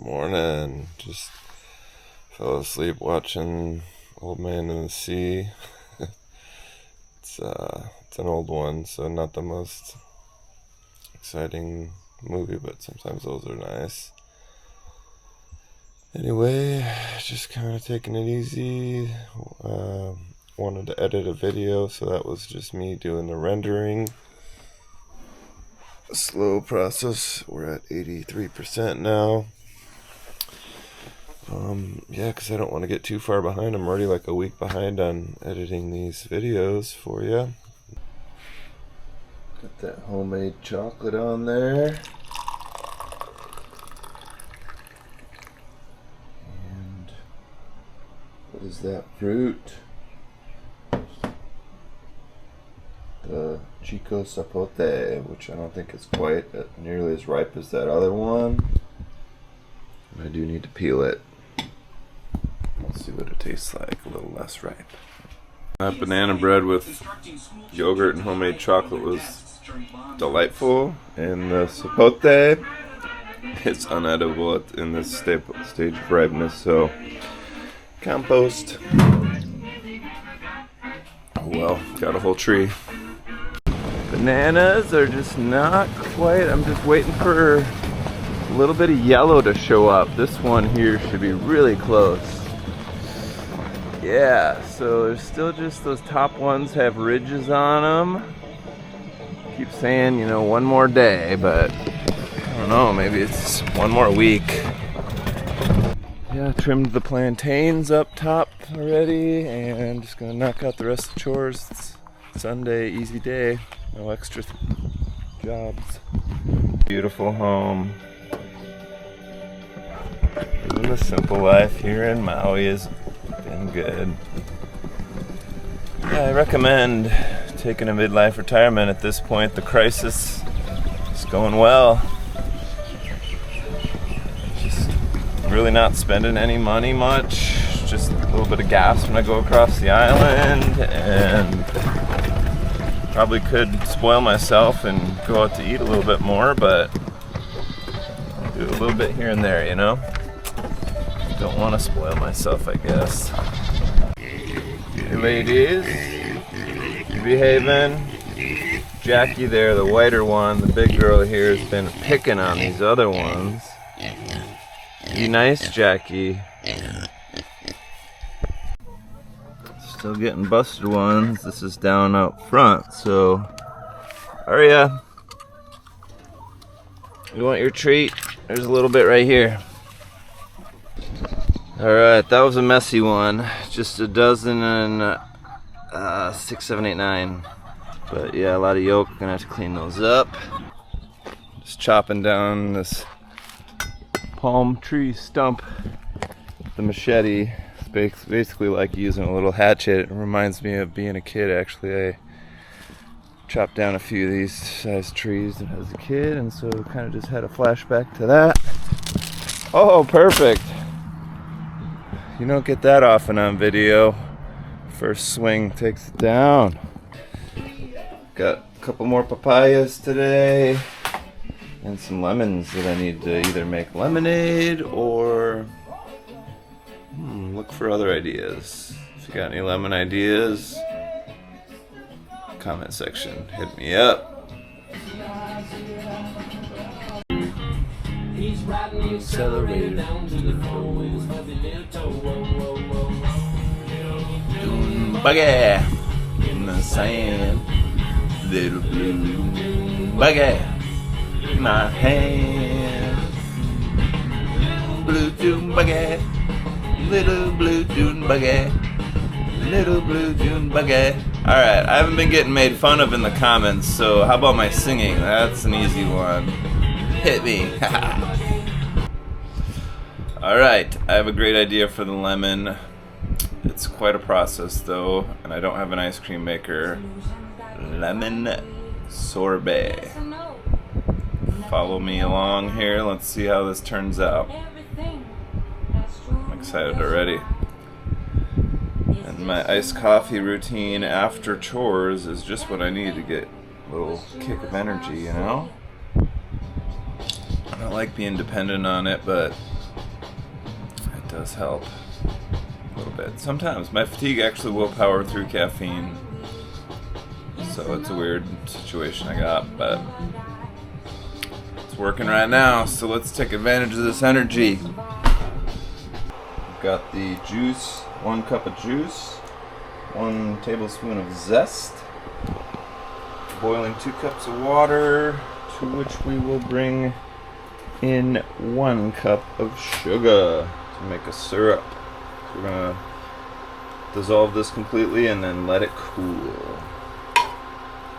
Morning. Just fell asleep watching Old Man in the Sea. It's an old one, so not the most exciting movie, but sometimes those are nice. Anyway, just kind of taking it easy. Wanted to edit a video, so that was just me doing the rendering. A slow process. We're at 83% now. Because I don't want to get too far behind. I'm already like a week behind on editing these videos for you. Got that homemade chocolate on there. And what is that fruit? The Chico Zapote, which I don't think is quite nearly as ripe as that other one. And I do need to peel it. Let's see what it tastes like, a little less ripe. That banana bread with yogurt and homemade chocolate was delightful. And the Zapote, it's unedible in this stage of ripeness, so compost. Oh well, got a whole tree. Bananas are just not quite, I'm just waiting for a little bit of yellow to show up. This one here should be really close. Yeah, so there's still just those top ones have ridges on them. Keep saying, one more day, but I don't know, maybe it's one more week. Yeah, trimmed the plantains up top already, and just gonna knock out the rest of the chores. It's Sunday, easy day, no extra jobs. Beautiful home. Living the simple life here in Maui has been good. Yeah, I recommend taking a midlife retirement at this point. The crisis is going well. Just really not spending any money much. Just a little bit of gas when I go across the island, and probably could spoil myself and go out to eat a little bit more, but do a little bit here and there, Don't want to spoil myself, I guess. Hey ladies, you behaving? Jackie there, the whiter one, the big girl here, has been picking on these other ones. Be nice, Jackie. Still getting busted ones. This is down out front, so Aria, you want your treat? There's a little bit right here. Alright, that was a messy one. Just a dozen and 6, 7, 8, 9. But yeah, a lot of yolk. Gonna have to clean those up. Just chopping down this palm tree stump with the machete. It's basically like using a little hatchet. It reminds me of being a kid, actually. I chopped down a few of these size trees as a kid, and so kind of just had a flashback to that. Oh, perfect. You don't get that often on video. First swing takes it down. Got a couple more papayas today and some lemons that I need to either make lemonade or look for other ideas. If you got any lemon ideas, comment section, hit me up. Accelerator doing buggy in the sand, little blue buggy in my hand, blue dune buggy, little blue dune buggy, little blue dune buggy. Alright, I haven't been getting made fun of in the comments, so how about my singing? That's an easy one. Hit me. Alright, I have a great idea for the lemon. It's quite a process though, and I don't have an ice cream maker. Lemon sorbet. Follow me along here, let's see how this turns out. I'm excited already. And my iced coffee routine after chores is just what I need to get a little kick of energy, I don't like being dependent on it, but does help a little bit. Sometimes my fatigue actually will power through caffeine, so it's a weird situation I got, but it's working right now, so let's take advantage of this energy. We've got the juice, 1 cup of juice, 1 tablespoon of zest, boiling 2 cups of water, to which we will bring in 1 cup of sugar to make a syrup. So we're gonna dissolve this completely and then let it cool.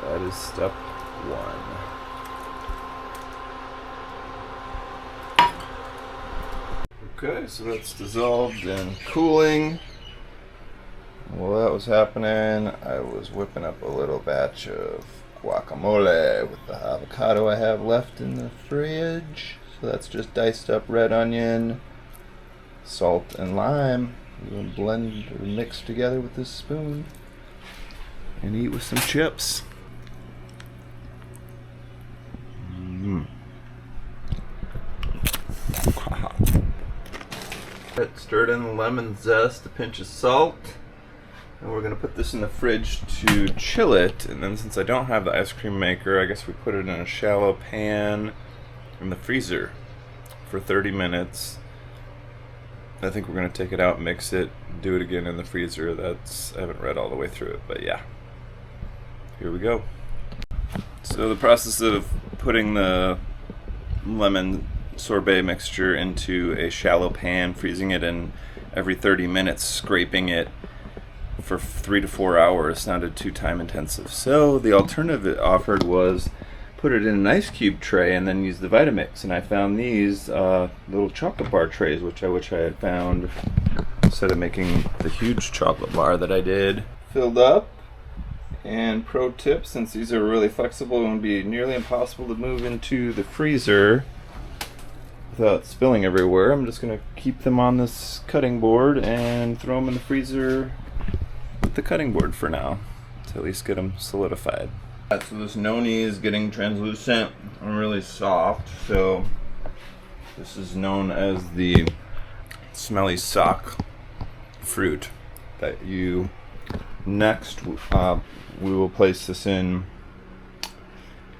That is step 1. Okay, so that's dissolved and cooling. While that was happening, I was whipping up a little batch of guacamole with the avocado I have left in the fridge. So that's just diced up red onion, salt, and lime. We'll blend or mix together with this spoon and eat with some chips. Stirred in the lemon zest, a pinch of salt, and we're going to put this in the fridge to chill it. And then since I don't have the ice cream maker, I guess we put it in a shallow pan in the freezer for 30 minutes. I think we're going to take it out, mix it, do it again in the freezer. I haven't read all the way through it, but yeah. Here we go. So the process of putting the lemon sorbet mixture into a shallow pan, freezing it in every 30 minutes, scraping it for 3 to 4 hours sounded too time intensive. So the alternative it offered was put it in an ice cube tray and then use the Vitamix. And I found these little chocolate bar trays, which I wish I had found instead of making the huge chocolate bar that I did. Filled up. And pro tip, since these are really flexible, it would be nearly impossible to move into the freezer without spilling everywhere. I'm just going to keep them on this cutting board and throw them in the freezer with the cutting board for now to at least get them solidified. So this noni is getting translucent and really soft, so this is known as the smelly sock fruit that you next we will place this in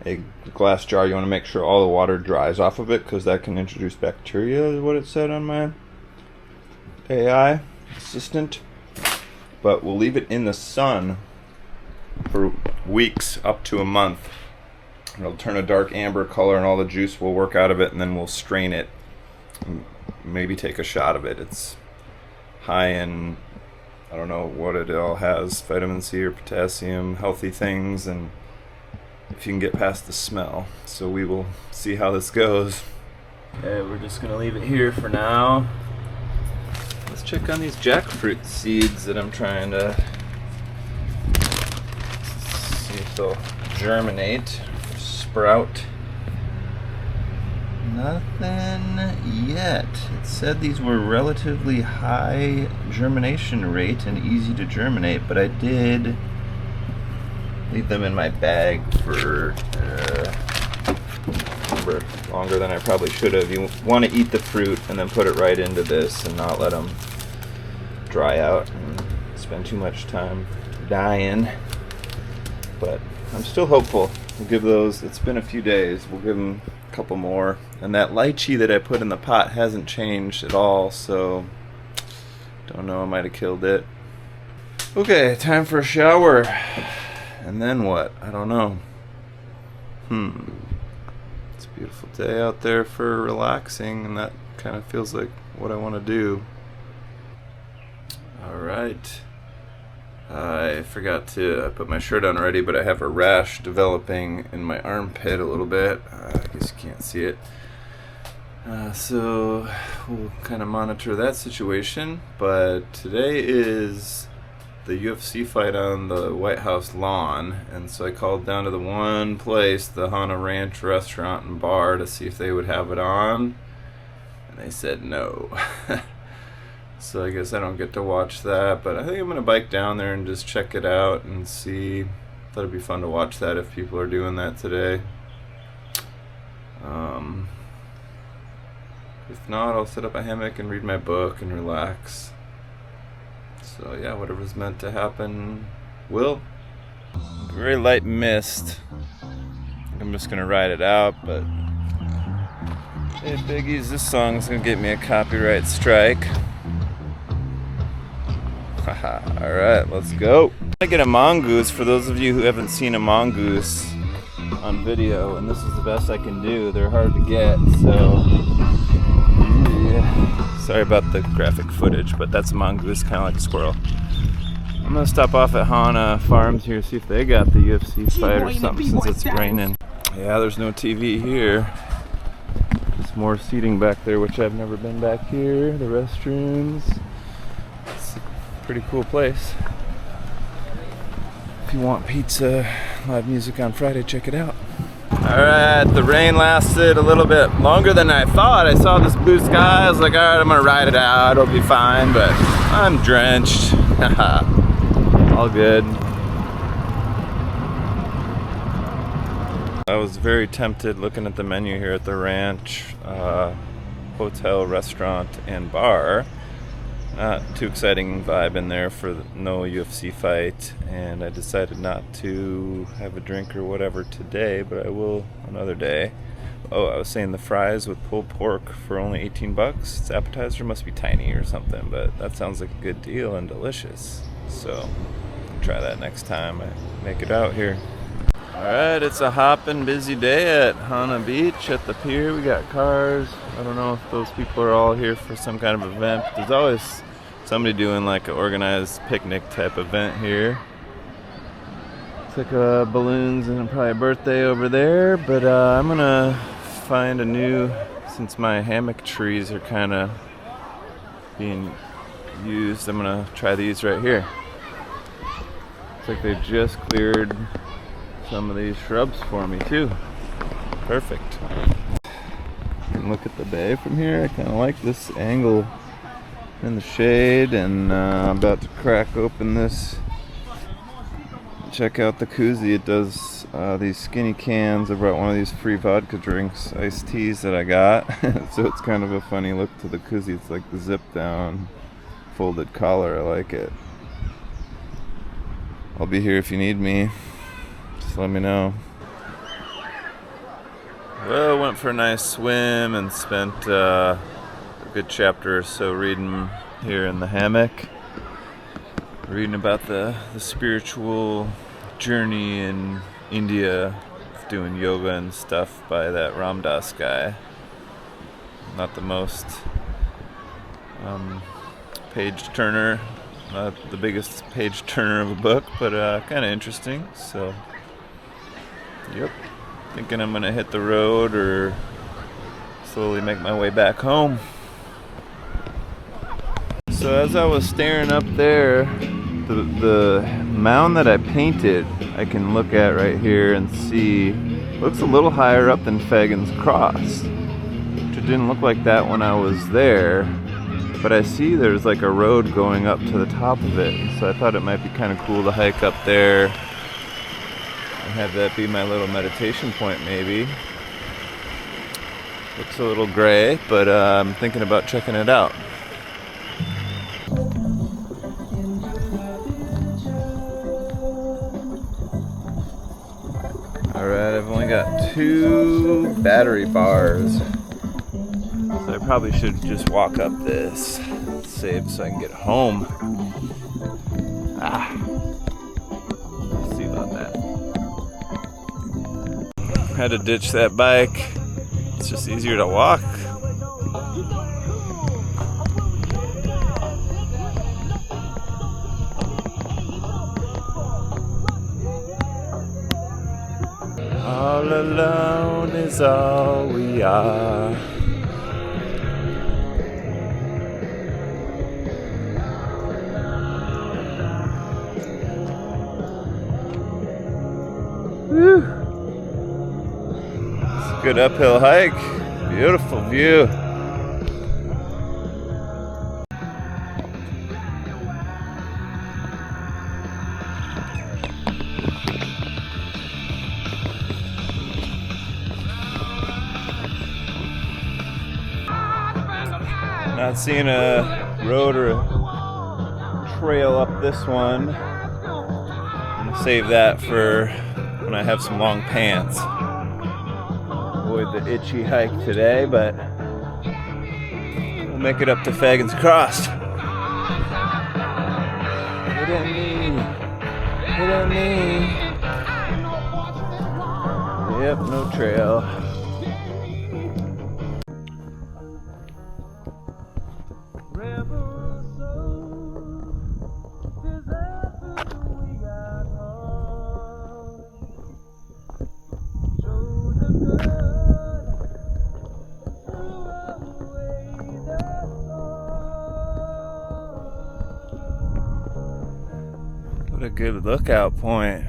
a glass jar. You want to make sure all the water dries off of it because that can introduce bacteria, is what it said on my AI assistant. But we'll leave it in the sun for weeks, up to a month. It'll turn a dark amber color and all the juice will work out of it, and then we'll strain it and maybe take a shot of it. It's high in, I don't know what it all has, vitamin C or potassium, healthy things, and if you can get past the smell. So we will see how this goes. Okay, we're just gonna leave it here for now. Let's check on these jackfruit seeds that I'm trying to see if they'll germinate or sprout. Nothing yet. It said these were relatively high germination rate and easy to germinate, but I did leave them in my bag for longer than I probably should have. You want to eat the fruit and then put it right into this and not let them dry out and spend too much time dying. But I'm still hopeful. We'll give those, it's been a few days, we'll give them a couple more. And that lychee that I put in the pot hasn't changed at all, so don't know, I might have killed it. Okay, time for a shower. And then what? I don't know. It's a beautiful day out there for relaxing, and that kind of feels like what I want to do. Alright. I forgot to put my shirt on already, but I have a rash developing in my armpit a little bit. I guess you can't see it. So we'll kind of monitor that situation. But today is the UFC fight on the White House lawn, and so I called down to the one place, the Hana Ranch restaurant and bar, to see if they would have it on, and they said no. So I guess I don't get to watch that, but I think I'm going to bike down there and just check it out and see. Thought it'd be fun to watch that if people are doing that today. If not, I'll set up a hammock and read my book and relax. So yeah, whatever's meant to happen will. Very light mist. I'm just gonna ride it out, but hey Biggies, this song's gonna get me a copyright strike. Haha, alright, let's go. I get a mongoose for those of you who haven't seen a mongoose on video, and this is the best I can do. They're hard to get, so yeah. Sorry about the graphic footage, but that's a mongoose, kind of like a squirrel. I'm gonna stop off at Hana Farms here, see if they got the UFC fight or something since it's raining. Yeah, there's no TV here. There's more seating back there, which I've never been back here. The restrooms. It's a pretty cool place. If you want pizza, live music on Friday, check it out. Alright, the rain lasted a little bit longer than I thought. I saw this blue sky, I was like, alright, I'm gonna ride it out, it'll be fine, but I'm drenched. All good. I was very tempted looking at the menu here at the ranch, hotel, restaurant, and bar. Not too exciting vibe in there for no UFC fight, and I decided not to have a drink or whatever today, but I will another day. Oh, I was saying the fries with pulled pork for only 18 bucks. Its appetizer must be tiny or something, but that sounds like a good deal and delicious. So, I'll try that next time I make it out here. Alright, it's a hoppin' busy day at Hana Beach at the pier. We got cars. I don't know if those people are all here for some kind of event. There's always somebody doing like an organized picnic type event here. It's like balloons and probably a birthday over there. But I'm gonna find a new, since my hammock trees are kind of being used, I'm gonna try these right here. Looks like they just cleared some of these shrubs for me too. Perfect. You can look at the bay from here. I kind of like this angle in the shade, and I'm about to crack open this. Check out the koozie. It does these skinny cans. I brought one of these free vodka drinks, iced teas that I got. So it's kind of a funny look to the koozie. It's like the zip down folded collar. I like it. I'll be here if you need me. Just let me know. Well, went for a nice swim and spent a good chapter or so reading here in the hammock. Reading about the spiritual journey in India, doing yoga and stuff by that Ram Dass guy. Not the most page turner, not the biggest page turner of a book, but kind of interesting. So, yep. Thinking I'm gonna hit the road or slowly make my way back home. So as I was staring up there, the mound that I painted, I can look at right here and see, looks a little higher up than Fagan's Cross, which it didn't look like that when I was there, but I see there's like a road going up to the top of it, so I thought it might be kind of cool to hike up there and have that be my little meditation point maybe. Looks a little gray, but I'm thinking about checking it out. Alright, I've only got 2 battery bars, so I probably should just walk up this, save so I can get home. Let's see about that. Had to ditch that bike. It's just easier to walk. All alone is all we are. Woo! It's a good uphill hike. Beautiful view. Not seeing a road or a trail up this one. I'm gonna save that for when I have some long pants. Avoid the itchy hike today, but we'll make it up to Fagans Cross. Hit on me. Hit on me. Yep, no trail. What a good lookout point.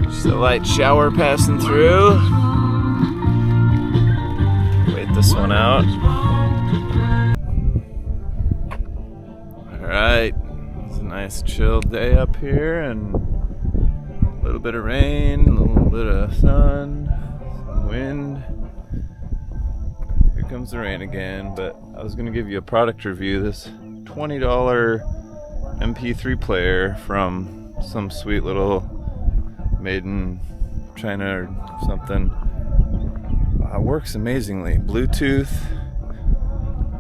Just a light shower passing through. Wait this one out. Alright, it's a nice chill day up here, and a little bit of rain, a little bit of sun, some wind. Here comes the rain again, but I was going to give you a product review. This $20 MP3 player from some sweet little made in China or something. Works amazingly. Bluetooth,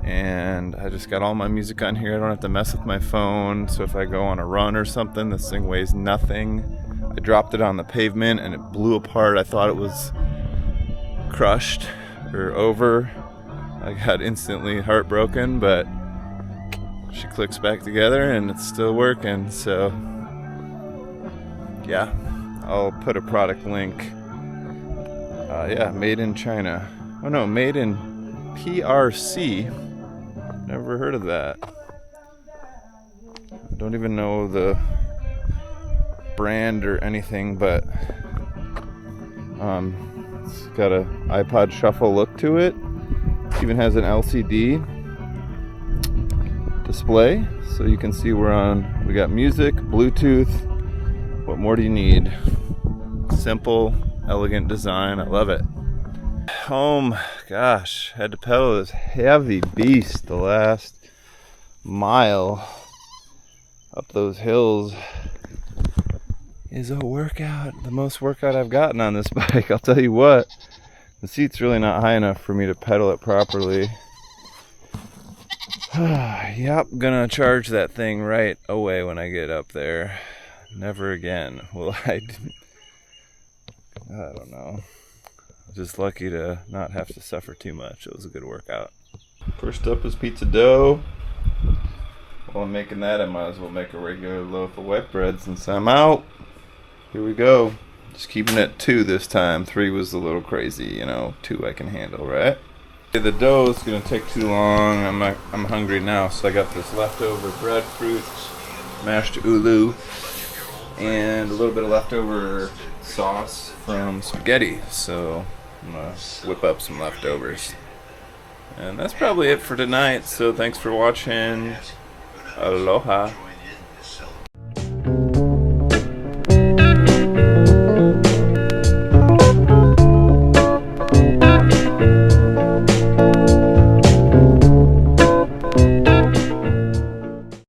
and I just got all my music on here. I don't have to mess with my phone, so if I go on a run or something, this thing weighs nothing. I dropped it on the pavement and it blew apart. I thought it was crushed or over. I got instantly heartbroken, but she clicks back together and it's still working. So yeah, I'll put a product link. Yeah, made in China. Oh no, made in PRC. Never heard of that. I don't even know the brand or anything, but it's got a iPod Shuffle look to it. Even has an LCD display, so you can see we got music, Bluetooth. What more do you need? Simple, elegant design. I love it. Home, gosh, had to pedal this heavy beast the last mile up those hills. Is a workout. The most workout I've gotten on this bike, I'll tell you what. The seat's really not high enough for me to pedal it properly. Yep, gonna charge that thing right away when I get up there. Never again will I don't know. Just lucky to not have to suffer too much. It was a good workout. First up is pizza dough. While I'm making that, I might as well make a regular loaf of wet bread since I'm out. Here we go. Just keeping it 2 this time. 3 was a little crazy, you know. 2 I can handle, right? The dough is gonna take too long. I'm hungry now, so I got this leftover breadfruits, mashed ulu, and a little bit of leftover sauce from spaghetti. So I'm gonna whip up some leftovers. And that's probably it for tonight. So thanks for watching. Aloha.